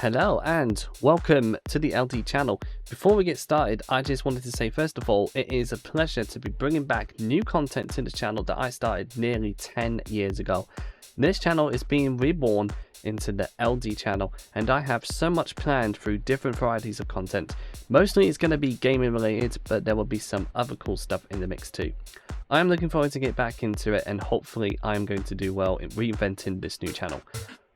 Hello and welcome to the LD channel. Before we get started, I just wanted to say first of all, it is a pleasure to be bringing back new content to the channel that I started nearly 10 years ago. This channel is being reborn into the LD channel and I have so much planned through different varieties of content. Mostly it's going to be gaming related, but there will be some other cool stuff in the mix too. I am looking forward to get back into it and hopefully I am going to do well in reinventing this new channel.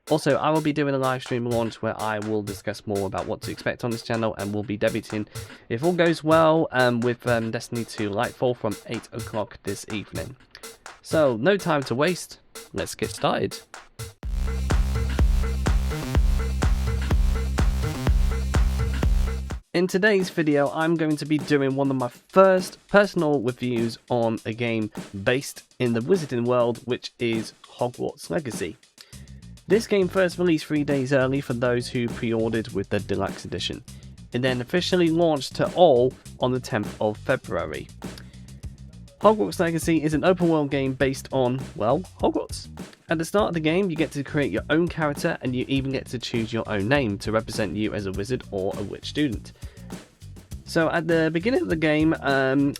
Also, I will be doing a live stream launch where I will discuss more about what to expect on this channel and we'll be debuting, if all goes well, with Destiny 2 Lightfall from 8 o'clock this evening. So, no time to waste, let's get started. In today's video, I'm going to be doing one of my first personal reviews on a game based in the Wizarding world, which is Hogwarts Legacy. This game first released 3 days early for those who pre-ordered with the deluxe edition. It then officially launched to all on the 10th of February. Hogwarts Legacy is an open world game based on, well, Hogwarts. At the start of the game, you get to create your own character and you even get to choose your own name to represent you as a wizard or a witch student. So at the beginning of the game,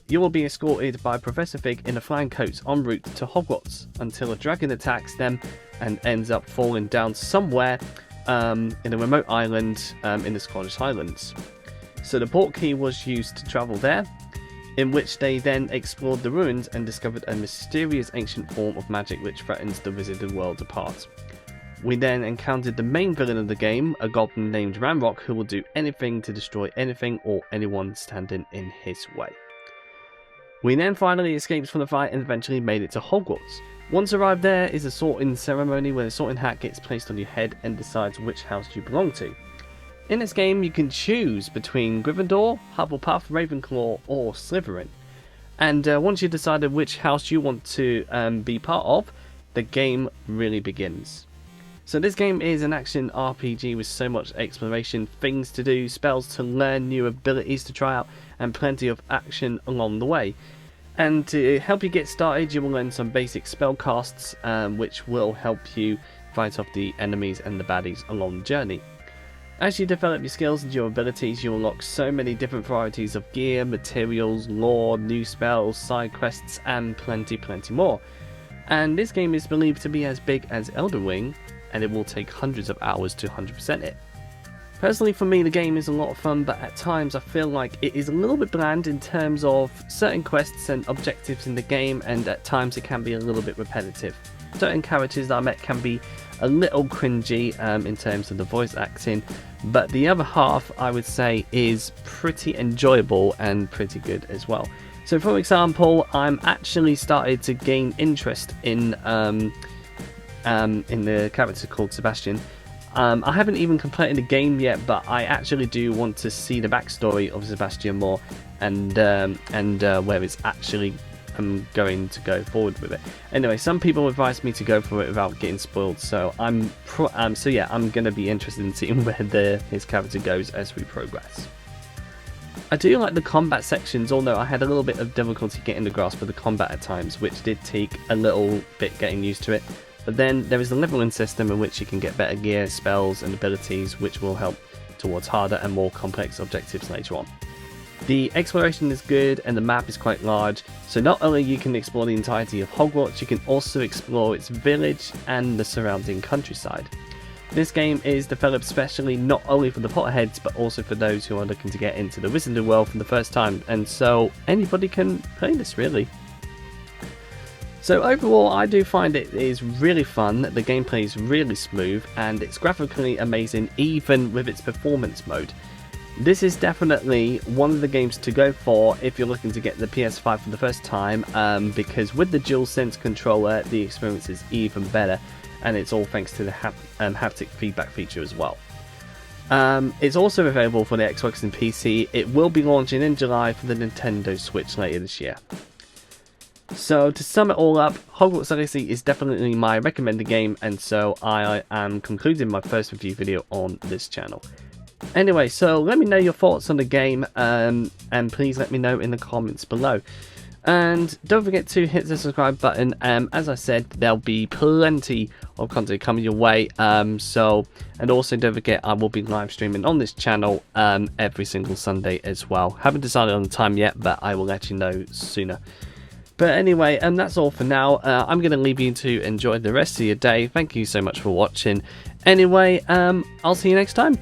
you will be escorted by Professor Fig in a flying coach en route to Hogwarts until a dragon attacks them and ends up falling down somewhere in a remote island in the Scottish Highlands. So the port key was used to travel there, in which they then explored the ruins and discovered a mysterious ancient form of magic which threatens the wizarding world apart. We then encountered the main villain of the game, a goblin named Ranrock, who will do anything to destroy anything or anyone standing in his way. We then finally escaped from the fight and eventually made it to Hogwarts. Once arrived there is a sorting ceremony where the sorting hat gets placed on your head and decides which house you belong to. In this game you can choose between Gryffindor, Hufflepuff, Ravenclaw or Slytherin. And once you've decided which house you want to be part of, the game really begins. So this game is an action RPG with so much exploration, things to do, spells to learn, new abilities to try out, and plenty of action along the way. And to help you get started, you will learn some basic spell casts, which will help you fight off the enemies and the baddies along the journey. As you develop your skills and your abilities, you unlock so many different varieties of gear, materials, lore, new spells, side quests, and plenty more. And this game is believed to be as big as Elden Ring, and it will take hundreds of hours to 100% it. Personally for me the game is a lot of fun, but at times I feel like it is a little bit bland in terms of certain quests and objectives in the game, and at times it can be a little bit repetitive. Certain characters that I met can be a little cringy in terms of the voice acting, but the other half I would say is pretty enjoyable and pretty good as well. So for example, I'm actually started to gain interest in the character called Sebastian. I haven't even completed the game yet, but I actually do want to see the backstory of Sebastian more and where it's actually going to go forward with it. Anyway, some people advised me to go for it without getting spoiled, so I'm going to be interested in seeing where his character goes as we progress. I do like the combat sections, although I had a little bit of difficulty getting the grasp of the combat at times, which did take a little bit getting used to it. But then there is a leveling system in which you can get better gear, spells and abilities which will help towards harder and more complex objectives later on. The exploration is good and the map is quite large, so not only you can explore the entirety of Hogwarts, you can also explore its village and the surrounding countryside. This game is developed specially not only for the Potterheads but also for those who are looking to get into the Wizarding world for the first time, and so anybody can play this really. So overall I do find it is really fun, the gameplay is really smooth and it's graphically amazing even with its performance mode. This is definitely one of the games to go for if you're looking to get the PS5 for the first time, because with the DualSense controller the experience is even better, and it's all thanks to the haptic feedback feature as well. It's also available for the Xbox and PC. It will be launching in July for the Nintendo Switch later this year. So to sum it all up, Hogwarts Legacy is definitely my recommended game, and so I am concluding my first review video on this channel. Anyway, so let me know your thoughts on the game, and please let me know in the comments below. And don't forget to hit the subscribe button. As I said, there'll be plenty of content coming your way. And also don't forget, I will be live streaming on this channel every single Sunday as well. Haven't decided on the time yet, but I will let you know sooner. But anyway, that's all for now. I'm going to leave you to enjoy the rest of your day. Thank you so much for watching. Anyway, I'll see you next time.